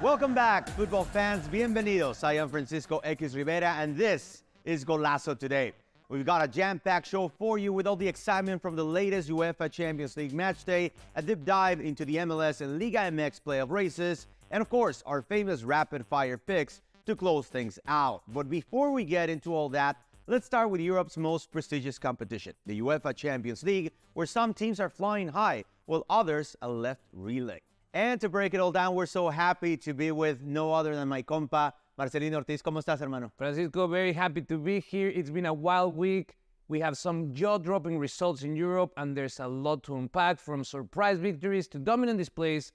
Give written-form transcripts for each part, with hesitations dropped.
Welcome back, football fans. Bienvenidos. I am Francisco X Rivera, and this is Golazo Today. We've got a jam-packed show for you with all the excitement from the latest UEFA Champions League match day, a deep dive into the MLS and Liga MX playoff races, and of course, our famous rapid-fire picks to close things out. But before we get into all that, let's start with Europe's most prestigious competition, the UEFA Champions League, where some teams are flying high, while others are left reeling. And to break it all down, we're so happy to be with no other than my compa, Marcelino Ortiz. ¿Cómo estás, hermano? Francisco, very happy to be here. It's been a wild week. We have some jaw-dropping results in Europe, and there's a lot to unpack, from surprise victories to dominant displays.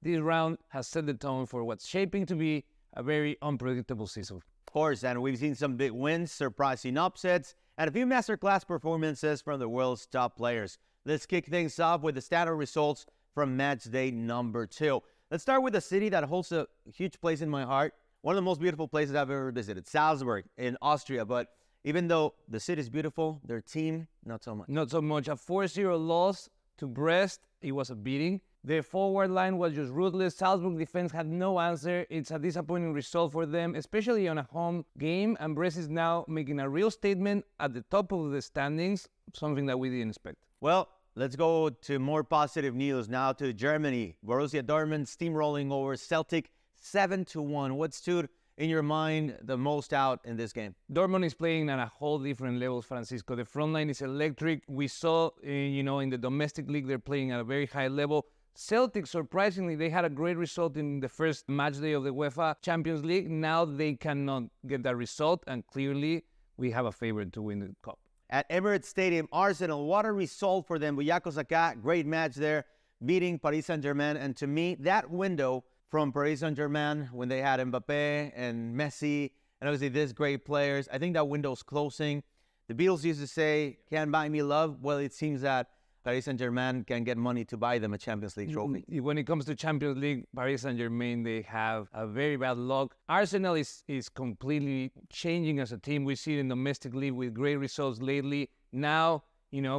This round has set the tone for what's shaping to be a very unpredictable season. Of course, and we've seen some big wins, surprising upsets, and a few masterclass performances from the world's top players. Let's kick things off with the standard results from match day number 2. Let's start with a city that holds a huge place in my heart. One of the most beautiful places I've ever visited, Salzburg in Austria. But even though the city is beautiful, their team, not so much. Not so much. A 4-0 loss to Brest. It was a beating. The forward line was just ruthless. Salzburg defense had no answer. It's a disappointing result for them, especially on a home game. And Brest is now making a real statement at the top of the standings, something that we didn't expect. Well, let's go to more positive news now to Germany. Borussia Dortmund steamrolling over Celtic 7-1. What stood in your mind the most out in this game? Dortmund is playing at a whole different level, Francisco. The front line is electric. We saw, in the domestic league, they're playing at a very high level. Celtic, surprisingly, they had a great result in the first match day of the UEFA Champions League. Now they cannot get that result, and clearly we have a favorite to win the cup. At Emirates Stadium, Arsenal, what a result for them. Buyaco Saka, great match there, beating Paris Saint-Germain. And to me, that window from Paris Saint-Germain, when they had Mbappe and Messi, and obviously these great players, I think that window's closing. The Beatles used to say, "Can't buy me love." Well, it seems that Paris Saint-Germain can get money to buy them a Champions League trophy. When it comes to Champions League, Paris Saint-Germain, they have a very bad luck. Arsenal is completely changing as a team. We see it in domestic league with great results lately. Now,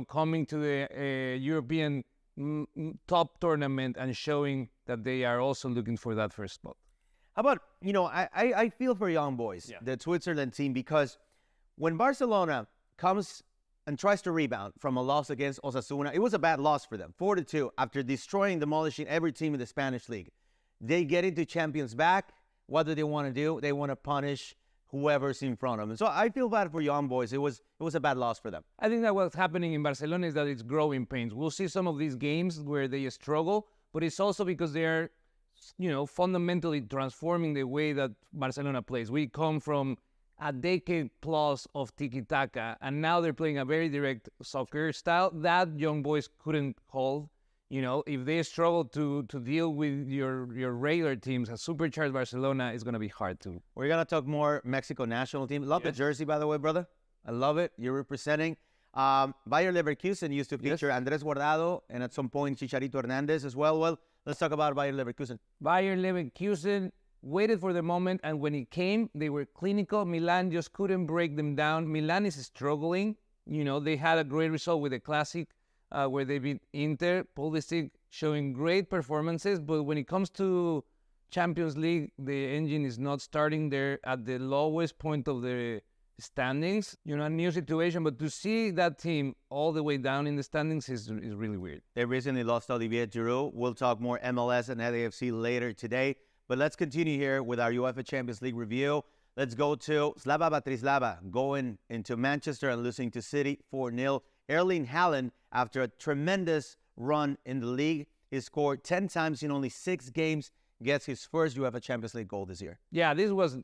coming to the European top tournament and showing that they are also looking for that first spot. How about, I feel for young boys, the Switzerland team, because when Barcelona comes and tries to rebound from a loss against Osasuna, it was a bad loss for them, 4-2, after demolishing every team in the Spanish league. They get into Champions back. What do they want to do? They want to punish whoever's in front of them. So I feel bad for young boys. It was a bad loss for them. I think that what's happening in Barcelona is that it's growing pains. We'll see some of these games where they struggle, but it's also because they're, fundamentally transforming the way that Barcelona plays. We come from a decade plus of tiki-taka, and now they're playing a very direct soccer style that young boys couldn't hold. If they struggle to deal with your regular teams, a supercharged Barcelona is going to be hard to. We're going to talk more Mexico national team. Love the jersey, by the way, brother. I love it. You're representing. Bayer Leverkusen used to feature Andrés Guardado and at some point Chicharito Hernandez as well. Well, let's talk about Bayer Leverkusen. Bayer Leverkusen waited for the moment, and when it came, they were clinical. Milan just couldn't break them down. Milan is struggling. They had a great result with the Classic where they beat Inter. Pulisic showing great performances, but when it comes to Champions League, the engine is not starting. They're at the lowest point of the standings. A new situation, but to see that team all the way down in the standings is really weird. They recently lost Olivier Giroud. We'll talk more MLS and LAFC later today. But let's continue here with our UEFA Champions League review. Let's go to Slava Bratislava going into Manchester and losing to City 4-0. Erling Haaland, after a tremendous run in the league, he scored 10 times in only 6 games, gets his first UEFA Champions League goal this year. Yeah, this was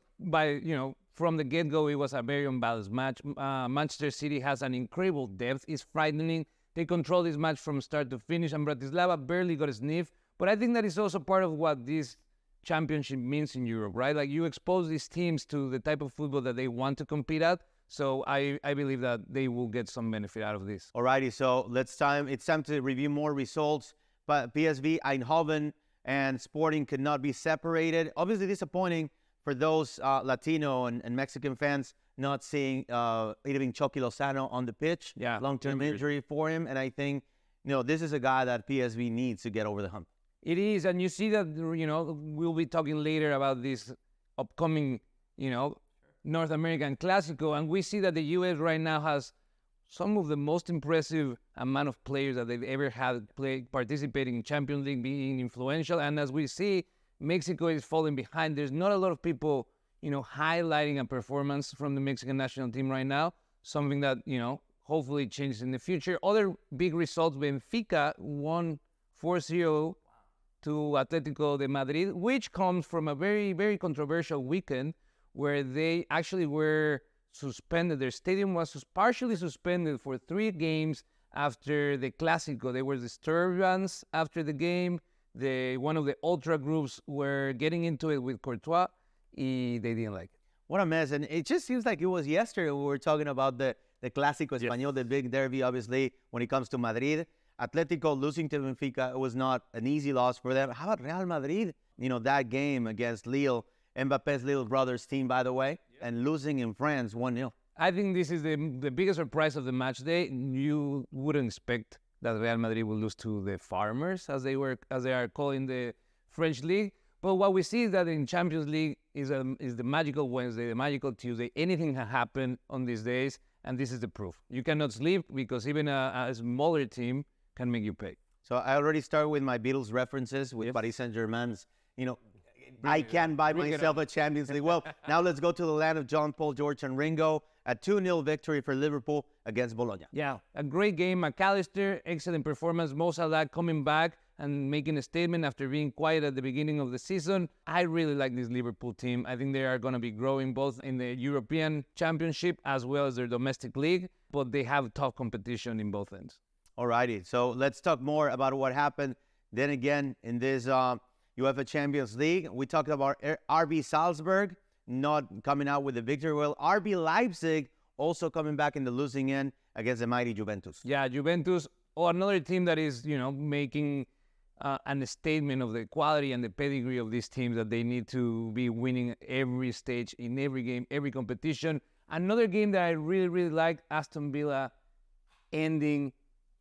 from the get-go, it was a very unbalanced match. Manchester City has an incredible depth. It's frightening. They control this match from start to finish, and Bratislava barely got a sniff. But I think that is also part of what this championship means in Europe, right? Like, you expose these teams to the type of football that they want to compete at. So I believe that they will get some benefit out of this. Alrighty, so it's time to review more results. But PSV, Eindhoven, and Sporting could not be separated. Obviously disappointing for those Latino and Mexican fans not seeing Irving Chucky Lozano on the pitch. Yeah, long-term injury for him. And I think, this is a guy that PSV needs to get over the hump. It is, and you see that, we'll be talking later about this upcoming, North American Clásico, and we see that the U.S. right now has some of the most impressive amount of players that they've ever had participating in Champions League, being influential, and as we see, Mexico is falling behind. There's not a lot of people, highlighting a performance from the Mexican national team right now, something that, hopefully changes in the future. Other big results, Benfica won 4-0 to Atletico de Madrid, which comes from a very, very controversial weekend where they actually were suspended. Their stadium was partially suspended for 3 games after the Clásico. There were disturbance after the game. One of the ultra groups were getting into it with Courtois, and they didn't like it. What a mess. And it just seems like it was yesterday we were talking about the Clásico Español, the big derby, obviously, when it comes to Madrid. Atletico losing to Benfica, it was not an easy loss for them. How about Real Madrid? That game against Lille, Mbappe's little brother's team, by the way, and losing in France 1-0. I think this is the biggest surprise of the match day. You wouldn't expect that Real Madrid will lose to the Farmers, as they are called in the French league. But what we see is that in Champions League is the magical Wednesday, the magical Tuesday. Anything can happen on these days, and this is the proof. You cannot sleep because even a smaller team can make you pay. So I already started with my Beatles references with Paris Saint-Germain's, I can buy myself a Champions League. Well, now let's go to the land of John, Paul, George, and Ringo. A 2-0 victory for Liverpool against Bologna. Yeah, a great game. McAllister, excellent performance. Mo Salah coming back and making a statement after being quiet at the beginning of the season. I really like this Liverpool team. I think they are going to be growing both in the European Championship as well as their domestic league, but they have tough competition in both ends. Alrighty, so let's talk more about what happened then again in this UEFA Champions League. We talked about RB Salzburg not coming out with a victory. Well, RB Leipzig also coming back in the losing end against the mighty Juventus. Yeah, Juventus, another team that is, making a statement of the quality and the pedigree of these teams, that they need to be winning every stage in every game, every competition. Another game that I really, really like, Aston Villa ending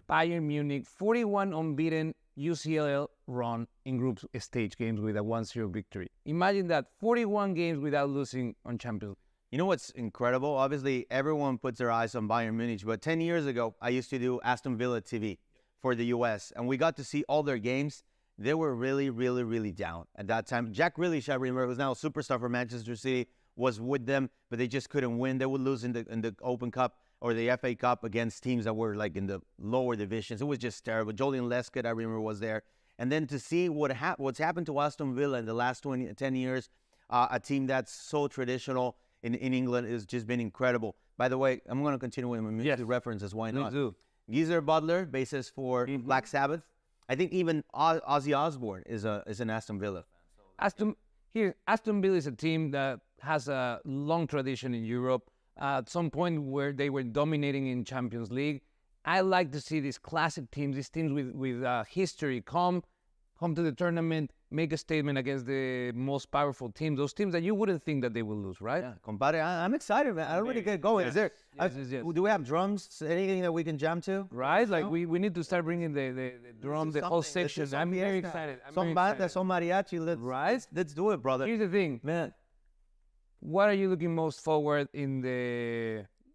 Bayern Munich 41 unbeaten UCL run in group stage games with a 1-0 victory. Imagine that, 41 games without losing on Champions League. You know what's incredible? Obviously, everyone puts their eyes on Bayern Munich, but 10 years ago, I used to do Aston Villa TV for the U.S., and we got to see all their games. They were really, really, really down at that time. Jack Grealish, I remember, who's now a superstar for Manchester City, was with them, but they just couldn't win. They would lose in the Open Cup or the FA Cup against teams that were like in the lower divisions. It was just terrible. Julian Lescott, I remember, was there. And then to see what's happened to Aston Villa in the last 10 years, a team that's so traditional in England, has just been incredible. By the way, I'm going to continue with my music references. Why not? Do. Geezer Butler, bassist for Black Sabbath. I think even Ozzy Osbourne is an Aston Villa fan. Aston Villa is a team that has a long tradition in Europe. At some point where they were dominating in Champions League. I like to see these classic teams, these teams with history, come to the tournament, make a statement against the most powerful teams, those teams that you wouldn't think that they will lose, right? Yeah, compadre, I'm excited, man. I already get going. Yes. Is there? Yes. Do we have drums? Anything that we can jam to? Right? Like we need to start bringing the drum, the whole section. I'm very excited. Some banda, some mariachi. Let's do it, brother. Here's the thing, man. What are you looking most forward in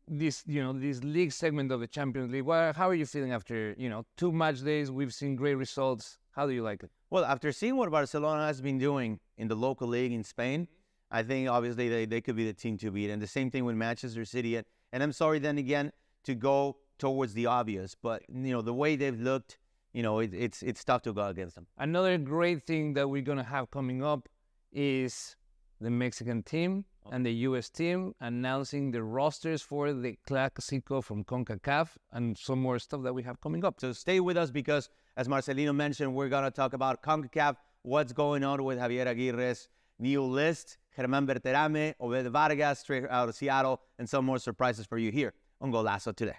this league segment of the Champions League? How are you feeling after 2 match days? We've seen great results. How do you like it? Well, after seeing what Barcelona has been doing in the local league in Spain, I think obviously they could be the team to beat. And the same thing with Manchester City. And I'm sorry then again to go towards the obvious, but the way they've looked, it's tough to go against them. Another great thing that we're gonna have coming up is the Mexican team and the U.S. team announcing the rosters for the Clásico from CONCACAF and some more stuff that we have coming up. So stay with us because, as Marcelino mentioned, we're going to talk about CONCACAF, what's going on with Javier Aguirre's new list, Germán Berterame, Obed Vargas, straight out of Seattle, and some more surprises for you here on Golazo today.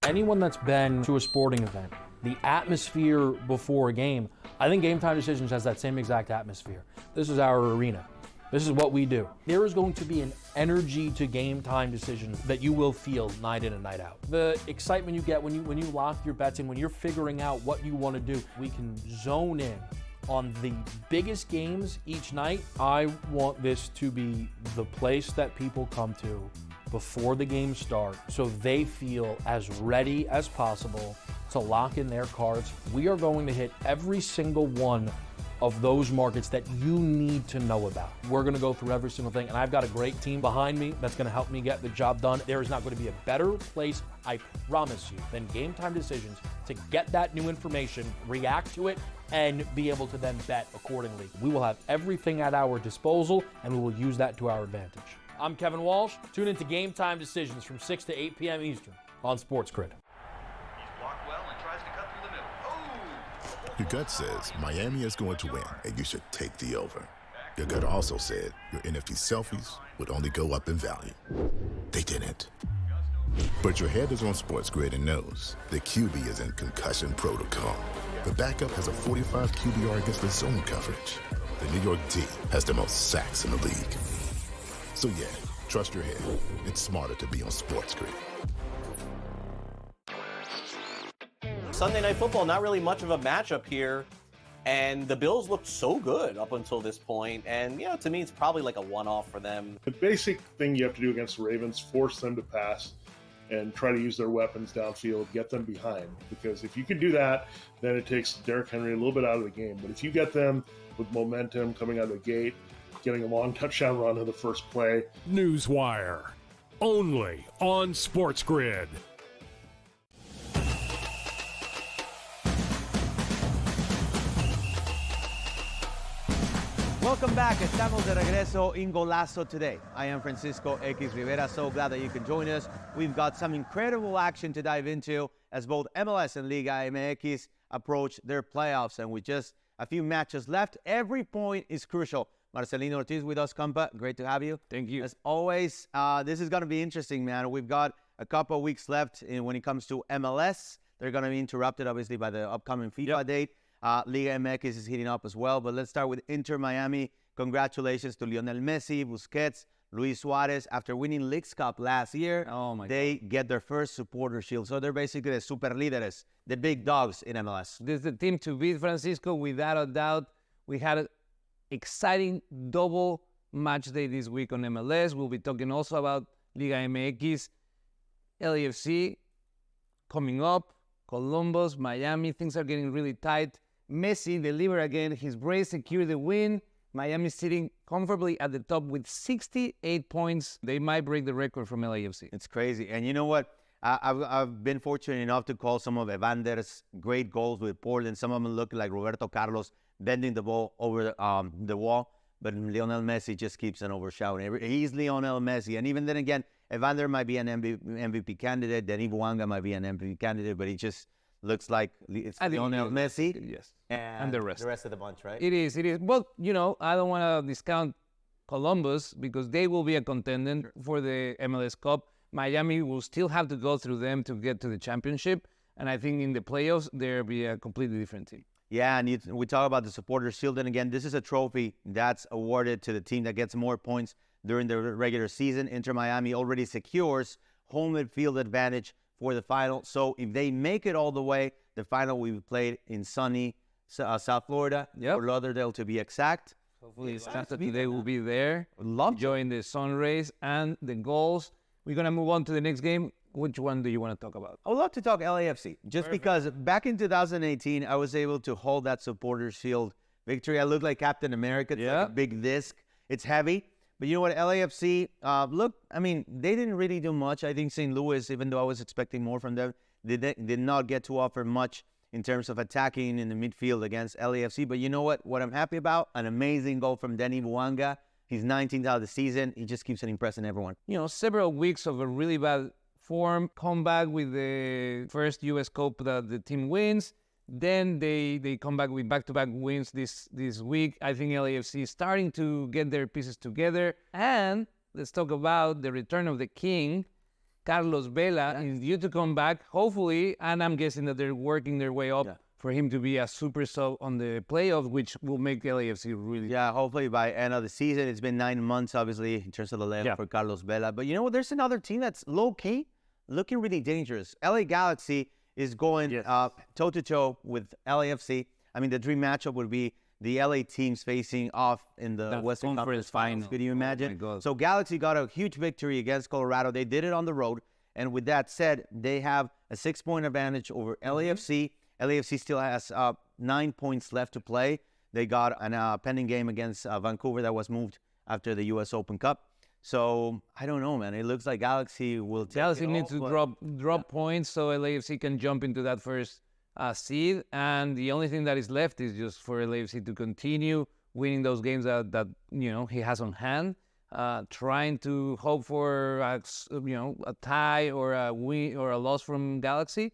Anyone that's been to a sporting event, the atmosphere before a game, I think Game Time Decisions has that same exact atmosphere. This is our arena. This is what we do. There is going to be an energy to game time decisions that you will feel night in and night out. The excitement you get when you lock your bets in, when you're figuring out what you want to do, we can zone in on the biggest games each night. I want this to be the place that people come to before the games start so they feel as ready as possible to lock in their cards. We are going to hit every single one of those markets that you need to know about. We're going to go through every single thing, and I've got a great team behind me that's going to help me get the job done. There is not going to be a better place, I promise you, than Game Time Decisions to get that new information, react to it, and be able to then bet accordingly. We will have everything at our disposal, and we will use that to our advantage. I'm Kevin Walsh. Tune into Game Time Decisions from 6 to 8 p.m. Eastern on SportsGrid. Your gut says Miami is going to win, and you should take the over. Your gut also said your NFT selfies would only go up in value. They didn't. But your head is on SportsGrid and knows the QB is in concussion protocol. The backup has a 45 QBR against the zone coverage. The New York D has the most sacks in the league. So yeah, trust your head. It's smarter to be on SportsGrid. Sunday Night Football, not really much of a matchup here, and the Bills looked so good up until this point, and to me it's probably like a one-off for them. The basic thing you have to do against the Ravens, force them to pass and try to use their weapons downfield, get them behind, because if you can do that, then it takes Derrick Henry a little bit out of the game. But if you get them with momentum coming out of the gate, getting a long touchdown run on the first play. Newswire, only on SportsGrid. Welcome back. Estamos de regreso in Golazo today. I am Francisco X Rivera. So glad that you can join us. We've got some incredible action to dive into as both MLS and Liga MX approach their playoffs. And with just a few matches left, every point is crucial. Marcelino Ortiz with us, compa. Great to have you. Thank you. As always, this is going to be interesting, man. We've got a couple of weeks left when it comes to MLS. They're going to be interrupted, obviously, by the upcoming FIFA date. Liga MX is heating up as well. But let's start with Inter Miami. Congratulations to Lionel Messi, Busquets, Luis Suarez. After winning Leagues Cup last year, they get their first supporter shield. So they're basically the super líderes, the big dogs in MLS. This is the team to beat, Francisco, without a doubt. We had an exciting double match day this week on MLS. We'll be talking also about Liga MX, LAFC coming up, Columbus, Miami. Things are getting really tight. Messi delivered again. His brace secured the win. Miami sitting comfortably at the top with 68 points. They might break the record from LAFC. It's crazy. And you know what? I've been fortunate enough to call some of Evander's great goals with Portland. Some of them look like Roberto Carlos bending the ball over the wall. But Lionel Messi just keeps on overshadowing. He's Lionel Messi. And even then again, Evander might be an MVP candidate. Denis Bouanga might be an MVP candidate. But he just looks like it's Lionel Messi. Yes. And the rest. The rest of the bunch, right? It is. Well, I don't want to discount Columbus because they will be a contender for the MLS Cup. Miami will still have to go through them to get to the championship. And I think in the playoffs, they'll be a completely different team. Yeah, and we talk about the supporter shield. And again, this is a trophy that's awarded to the team that gets more points during the regular season. Inter Miami already secures home field advantage for the final. So if they make it all the way, the final will be played in sunny South Florida, or Lauderdale to be exact. Hopefully Santa today will be there, enjoying the sun rays and the goals. We're going to move on to the next game. Which one do you want to talk about? I would love to talk LAFC, just because back in 2018, I was able to hold that supporters shield victory. I look like Captain America. It's like a big disc. It's heavy. But you know what, LAFC, they didn't really do much. I think St. Louis, even though I was expecting more from them, did not get to offer much in terms of attacking in the midfield against LAFC. But you know what? What I'm happy about, an amazing goal from Denis Bouanga. He's 19th out of the season. He just keeps on impressing everyone. Several weeks of a really bad form, comeback with the first U.S. Cup that the team wins. Then they come back with back-to-back wins this week. I think LAFC is starting to get their pieces together. And let's talk about the return of the king. Carlos Vela is due to come back, hopefully, and I'm guessing that they're working their way up for him to be a super sub on the playoffs, which will make LAFC really. Yeah, hopefully by end of the season. It's been 9 months, obviously, in terms of the layoff for Carlos Vela. But you know what? There's another team that's low-key looking really dangerous. LA Galaxy is going toe-to-toe with LAFC. I mean, the dream matchup would be the LA teams facing off in the Western Conference Finals. Could you imagine? Oh my God. So Galaxy got a huge victory against Colorado. They did it on the road. And with that said, they have a 6-point advantage over LAFC. LAFC still has 9 points left to play. They got a pending game against Vancouver that was moved after the U.S. Open Cup. So I don't know, man. It looks like Galaxy will take Galaxy it needs all, to but- drop points so LAFC can jump into that first seed. And the only thing that is left is just for LAFC to continue winning those games that he has on hand. Trying to hope for a tie or a win or a loss from Galaxy.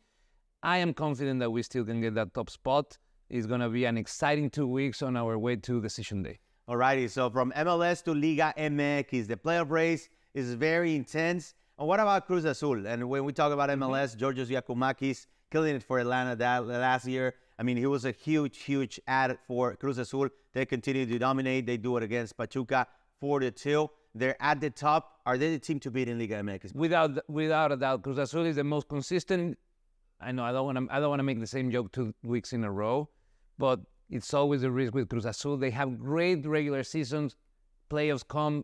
I am confident that we still can get that top spot. It's going to be an exciting 2 weeks on our way to decision day. Alrighty, so from MLS to Liga MX, the playoff race is very intense. And what about Cruz Azul? And when we talk about MLS, Georgios Giacomakis killing it for Atlanta that last year. I mean, he was a huge add for Cruz Azul. They continue to dominate. They do it against Pachuca 4-2. They're at the top. Are they the team to beat in Liga MX? Without a doubt, Cruz Azul is the most consistent. I know I don't want to make the same joke 2 weeks in a row, but it's always a risk with Cruz Azul. They have great regular seasons. Playoffs come,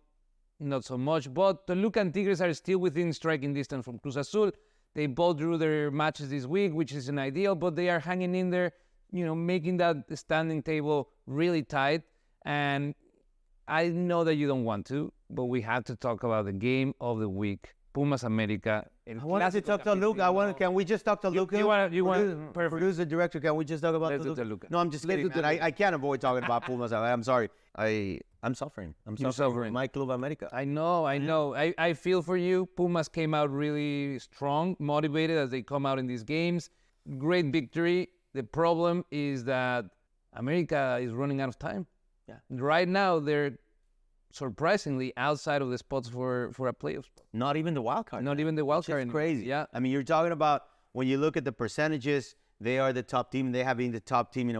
not so much. But Toluca and Tigres are still within striking distance from Cruz Azul. They both drew their matches this week, which isn't ideal, but they are hanging in there, making that standing table really tight. And I know that you don't want to, but we have to talk about the game of the week, Pumas America. I wanted to talk to Luca. Can we just talk to Luca? Perfect. Producer, director, can we just talk about Let's do Toluca. No, I'm just kidding, man. I can't avoid talking about Pumas. I'm sorry. I'm suffering. You're suffering. My Club America. I know. I feel for you. Pumas came out really strong, motivated as they come out in these games. Great victory. The problem is that America is running out of time. Yeah. Right now, they're surprisingly outside of the spots for a playoff spot. Not even the wild card. Not even the wild card. It's crazy. Yeah. I mean, you're talking about when you look at the percentages, they are the top team. They have been the top team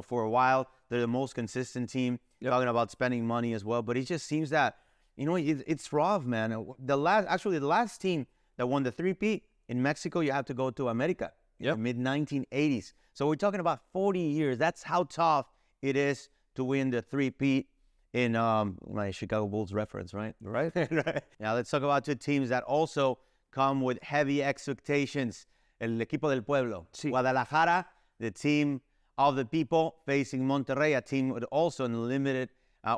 for a while. They're the most consistent team. Yep. Talking about spending money as well, but it just seems that it's rough, man. The last team that won the three-peat in Mexico, you have to go to America. Yep. The mid-1980s. So we're talking about 40 years. That's how tough it is to win the three-peat in my Chicago Bulls reference, right? Right. Right. Now let's talk about two teams that also come with heavy expectations. El equipo del pueblo. Sí. Guadalajara, the team of the people, facing Monterrey, a team with also an unlimited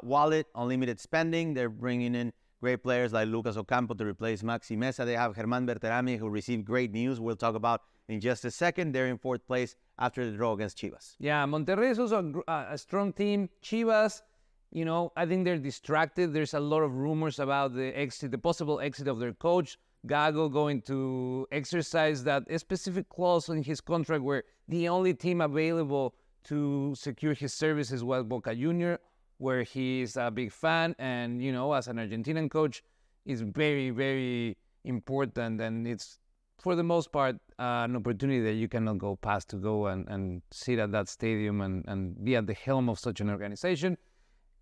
wallet, unlimited spending. They're bringing in great players like Lucas Ocampo to replace Maxi Mesa. They have Germán Berterame, who received great news. We'll talk about in just a second. They're in fourth place after the draw against Chivas. Yeah, Monterrey is also a strong team. Chivas, I think they're distracted. There's a lot of rumors about the possible exit of their coach. Gago going to exercise that specific clause in his contract where the only team available to secure his services was Boca Junior, where he's a big fan. And, as an Argentinian coach, is very, very important. And it's, for the most part, an opportunity that you cannot go past to go and sit at that stadium and be at the helm of such an organization.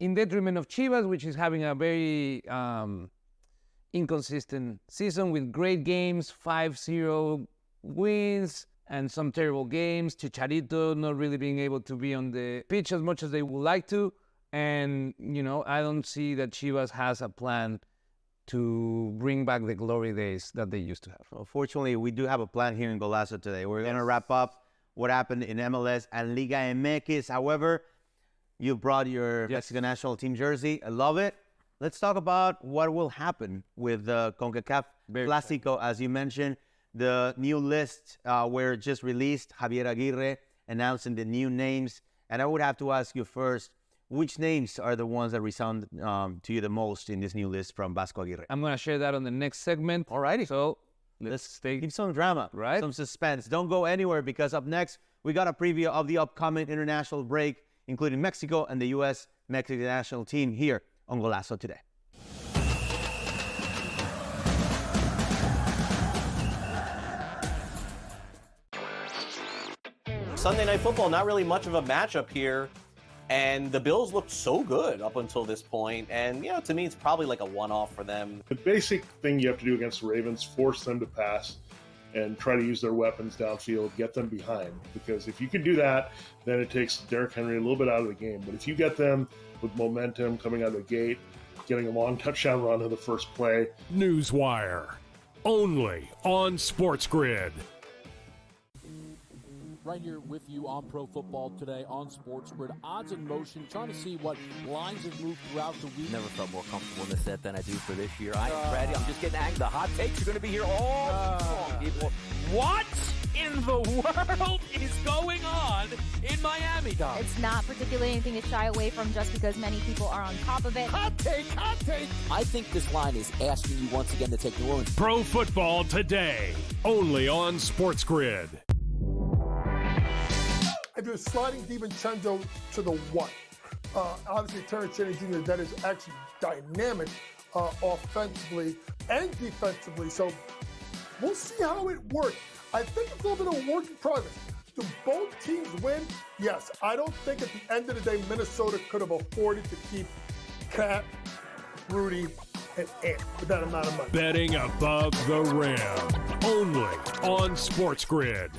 In detriment of Chivas, which is having a very inconsistent season with great games, 5-0 wins, and some terrible games. Chicharito not really being able to be on the pitch as much as they would like to. And, I don't see that Chivas has a plan to bring back the glory days that they used to have. Well, fortunately, we do have a plan here in Golazo today. We're going to wrap up what happened in MLS and Liga MX. However, you brought your Mexican national team jersey. I love it. Let's talk about what will happen with the CONCACAF Clásico. As you mentioned, the new list were just released. Javier Aguirre announcing the new names. And I would have to ask you first, which names are the ones that resound to you the most in this new list from Vasco Aguirre? I'm going to share that on the next segment. Alrighty. So let's keep some drama, right? Some suspense. Don't go anywhere, because up next, we got a preview of the upcoming international break, including Mexico and the U.S. Mexican national team here on Golazo today. Sunday Night Football, not really much of a matchup here. And the Bills looked so good up until this point. And, to me, it's probably like a one-off for them. The basic thing you have to do against the Ravens, force them to pass and try to use their weapons downfield, get them behind. Because if you can do that, then it takes Derrick Henry a little bit out of the game. But if you get them with momentum coming out of the gate, getting a long touchdown run to the first play. Newswire, only on SportsGrid. Right here with you on Pro Football Today on SportsGrid. Odds in motion, trying to see what lines have moved throughout the week. Never felt more comfortable in this set than I do for this year. I am ready. I'm just getting angry. The hot takes are going to be here all long, people. What in the world is going on in Miami, Dom? It's not particularly anything to shy away from just because many people are on top of it. Hot take, hot take. I think this line is asking you once again to take New Orleans. Pro Football Today, only on SportsGrid. I do a sliding DiVincenzo to the one. Obviously, Terrence Shannon Jr., that is actually dynamic offensively and defensively. So we'll see how it works. I think it's a little bit of a work in progress. Do both teams win? Yes. I don't think at the end of the day, Minnesota could have afforded to keep Cat, Rudy, and Ant with that amount of money. Betting above the rim, only on SportsGrid.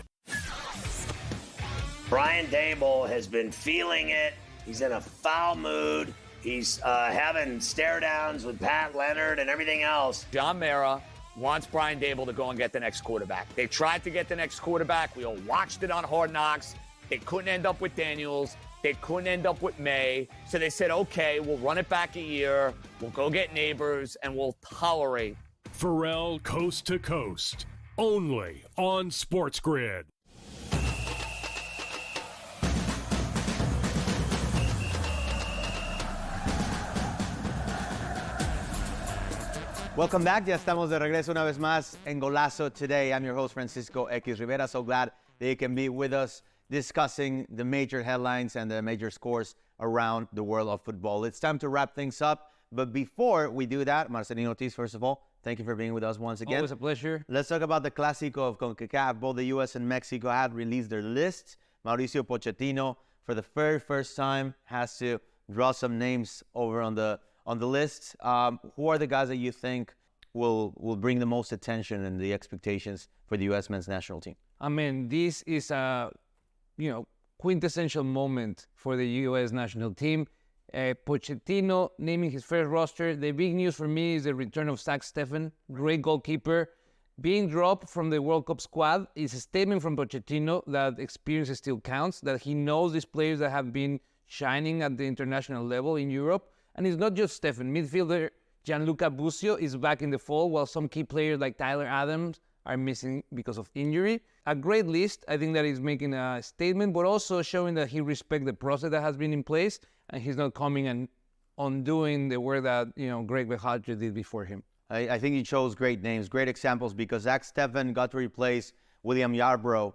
Brian Dable has been feeling it. He's in a foul mood. He's having stare downs with Pat Leonard and everything else. John Mara wants Brian Dable to go and get the next quarterback. They tried to get the next quarterback. We all watched it on Hard Knocks. They couldn't end up with Daniels. They couldn't end up with May. So they said, okay, we'll run it back a year. We'll go get Neighbors, and we'll tolerate. Pharrell Coast to Coast, only on SportsGrid. Welcome back. Ya estamos de regreso una vez más en Golazo Today. I'm your host, Francisco X. Rivera. So glad that you can be with us discussing the major headlines and the major scores around the world of football. It's time to wrap things up. But before we do that, Marcelino Ortiz, first of all, thank you for being with us once again. Always a pleasure. Let's talk about the Clásico of CONCACAF. Both the U.S. and Mexico had released their lists. Mauricio Pochettino, for the very first time, has to draw some names over on the list. Who are the guys that you think will bring the most attention and the expectations for the U.S. men's national team? I mean, this is a quintessential moment for the U.S. national team. Pochettino naming his first roster. The big news for me is the return of Zach Steffen, great goalkeeper. Being dropped from the World Cup squad is a statement from Pochettino that experience still counts, that he knows these players that have been shining at the international level in Europe. And it's not just Steffen. Midfielder Gianluca Busio is back in the fold, while some key players like Tyler Adams are missing because of injury. A great list. I think that he's making a statement, but also showing that he respects the process that has been in place, and he's not coming and undoing the work that Greg Berhalter did before him. I think he chose great names, great examples, because Zach Steffen got to replace William Yarbrough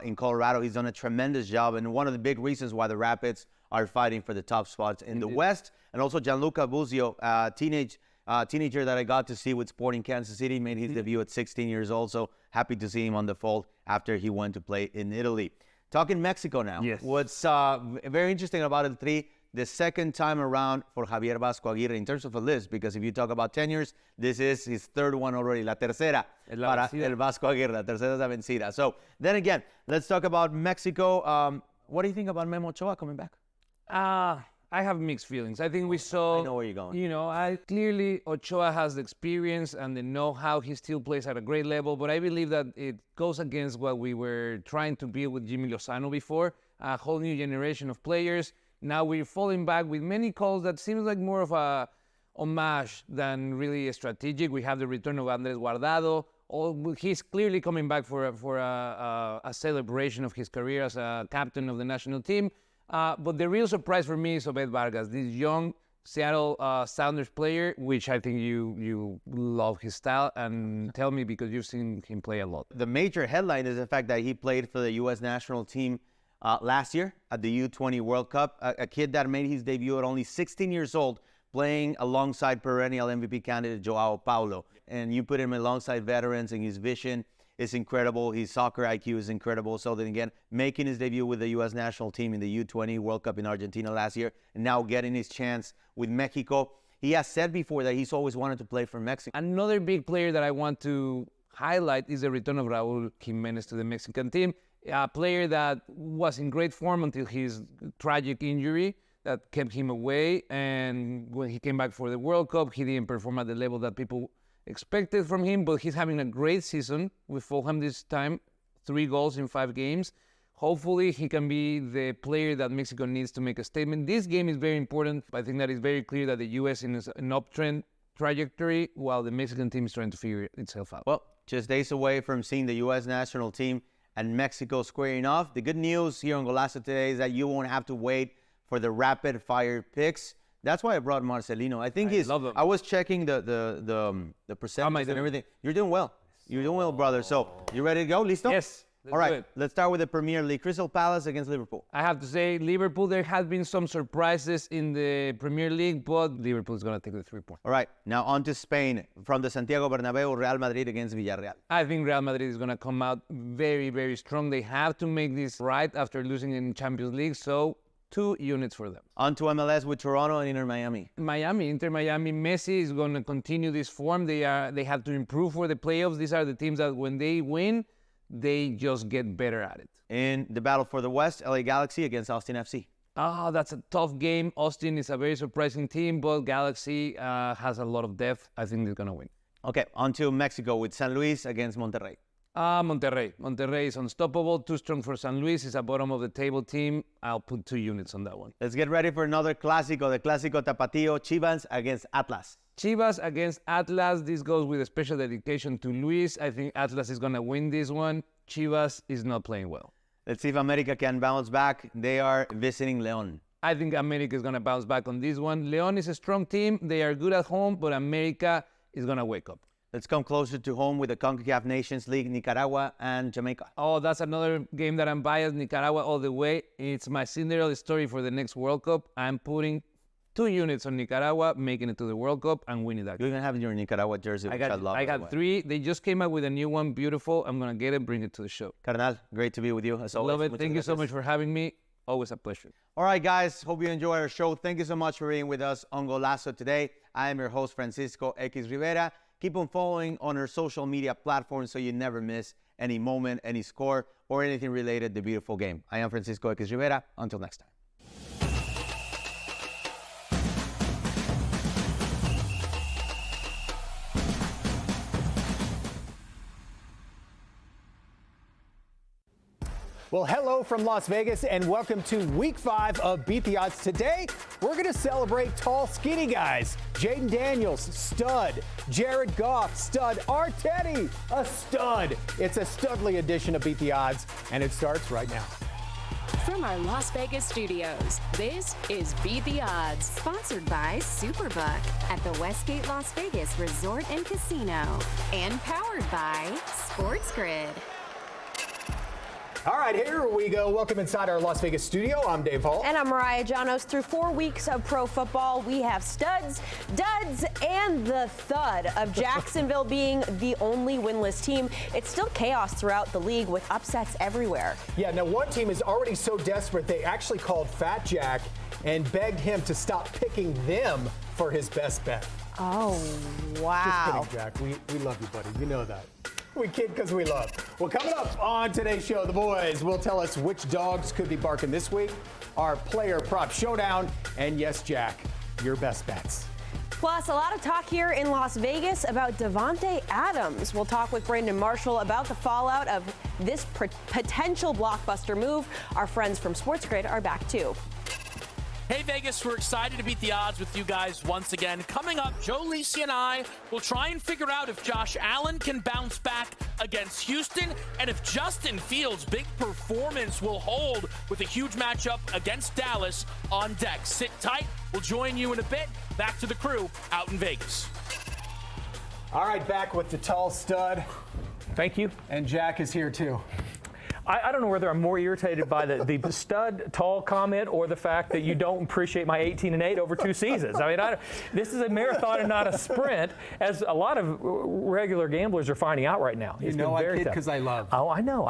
in Colorado. He's done a tremendous job, and one of the big reasons why the Rapids are fighting for the top spots in the West. And also Gianluca Busio, teenager that I got to see with Sporting Kansas City, made his debut at 16 years old. So happy to see him on the fold after he went to play in Italy. Talking Mexico now. Yes. What's very interesting about El Tri, the second time around for Javier Vasco Aguirre in terms of a list, because if you talk about tenures, this is his third one already, la tercera para el Vasco Aguirre, la tercera es la vencida. So then again, let's talk about Mexico. What do you think about Memo Ochoa coming back? I have mixed feelings. I think we saw... I know where you're going. Clearly Ochoa has the experience and the know-how. He still plays at a great level, but I believe that it goes against what we were trying to build with Jimmy Lozano before, a whole new generation of players. Now we're falling back with many calls that seems like more of a homage than really strategic. We have the return of Andres Guardado. He's clearly coming back for a celebration of his career as a captain of the national team. But the real surprise for me is Obed Vargas, this young Seattle Sounders player, which I think you love his style. And tell me, because you've seen him play a lot. The major headline is the fact that he played for the U.S. national team last year at the U20 World Cup. A kid that made his debut at only 16 years old, playing alongside perennial MVP candidate Joao Paulo. And you put him alongside veterans, and his vision is incredible. His soccer IQ is incredible. So then again, making his debut with the U.S. national team in the U20 World Cup in Argentina last year, and now getting his chance with Mexico. He has said before that he's always wanted to play for Mexico. Another big player that I want to highlight is the return of Raúl Jiménez to the Mexican team, a player that was in great form until his tragic injury that kept him away. And when he came back for the World Cup, he didn't perform at the level that people expected from him, but he's having a great season with Fulham this time, 3 goals in 5 games. Hopefully, he can be the player that Mexico needs to make a statement. This game is very important. I think that it's very clear that the U.S. is an uptrend trajectory while the Mexican team is trying to figure itself out. Well, just days away from seeing the U.S. national team and Mexico squaring off. The good news here on Golazo today is that you won't have to wait for the rapid-fire picks. That's why I brought Marcelino. I think I was checking the percentages and everything. You're doing well. You're doing well, brother. So, you ready to go? Listo? Yes. All right. Let's start with the Premier League. Crystal Palace against Liverpool. I have to say, Liverpool, there have been some surprises in the Premier League, but Liverpool is going to take the 3 points. All right. Now on to Spain. From the Santiago Bernabeu, Real Madrid against Villarreal. I think Real Madrid is going to come out very, very strong. They have to make this right after losing in Champions League. So, 2 units for them. On to MLS with Toronto and Inter Miami. Inter Miami, Messi is going to continue this form. They have to improve for the playoffs. These are the teams that when they win, they just get better at it. In the battle for the West, LA Galaxy against Austin FC. Oh, that's a tough game. Austin is a very surprising team, but Galaxy has a lot of depth. I think they're going to win. Okay, on to Mexico with San Luis against Monterrey. Monterrey. Monterrey is unstoppable. Too strong for San Luis. It's a bottom-of-the-table team. I'll put 2 units on that one. Let's get ready for another Clásico, the Clásico Tapatío, Chivas against Atlas. Chivas against Atlas. This goes with a special dedication to Luis. I think Atlas is going to win this one. Chivas is not playing well. Let's see if America can bounce back. They are visiting León. I think America is going to bounce back on this one. León is a strong team. They are good at home, but America is going to wake up. Let's come closer to home with the CONCACAF Nations League, Nicaragua and Jamaica. Oh, that's another game that I'm biased. Nicaragua all the way. It's my Cinderella story for the next World Cup. I'm putting 2 units on Nicaragua, making it to the World Cup and winning that. You even have your Nicaragua jersey, which I love. I got 3. They just came out with a new one. Beautiful. I'm going to get it, bring it to the show. Carnal, great to be with you as always. Love it. Thank you so much for having me. Always a pleasure. All right, guys. Hope you enjoy our show. Thank you so much for being with us on Golazo today. I am your host, Francisco X Rivera. Keep on following on our social media platforms so you never miss any moment, any score, or anything related to the beautiful game. I am Francisco X Rivera. Until next time. Well, hello from Las Vegas and welcome to week 5 of Beat the Odds. Today, we're going to celebrate tall, skinny guys. Jaden Daniels, stud. Jared Goff, stud. Arteta, a stud. It's a studly edition of Beat the Odds, and it starts right now. From our Las Vegas studios, this is Beat the Odds, sponsored by Superbook at the Westgate Las Vegas Resort and Casino, and powered by SportsGrid. All right, here we go. Welcome inside our Las Vegas studio. I'm Dave Hall. And I'm Mariah Janos. Through 4 weeks of pro football, we have studs, duds, and the thud of Jacksonville being the only winless team. It's still chaos throughout the league with upsets everywhere. Yeah, now one team is already so desperate they actually called Fat Jack and begged him to stop picking them for his best bet. Oh, wow. Just kidding, Jack. We love you, buddy. You know that. We kid because we love. Well, coming up on today's show, the boys will tell us which dogs could be barking this week, our player prop showdown, and yes, Jack, your best bets. Plus, a lot of talk here in Las Vegas about Davante Adams. We'll talk with Brandon Marshall about the fallout of this potential blockbuster move. Our friends from SportsGrid are back too. Hey Vegas, we're excited to beat the odds with you guys once again. Coming up, Joe Lisi and I will try and figure out if Josh Allen can bounce back against Houston and if Justin Fields' big performance will hold with a huge matchup against Dallas on deck. Sit tight. We'll join you in a bit. Back to the crew out in Vegas. All right, back with the tall stud. Thank you. And Jack is here too. I don't know whether I'm more irritated by the stud tall comment or the fact that you don't appreciate my 18-8 over 2 seasons. I mean, this is a marathon and not a sprint, as a lot of regular gamblers are finding out right now. You know I kid because I love. Oh, I know.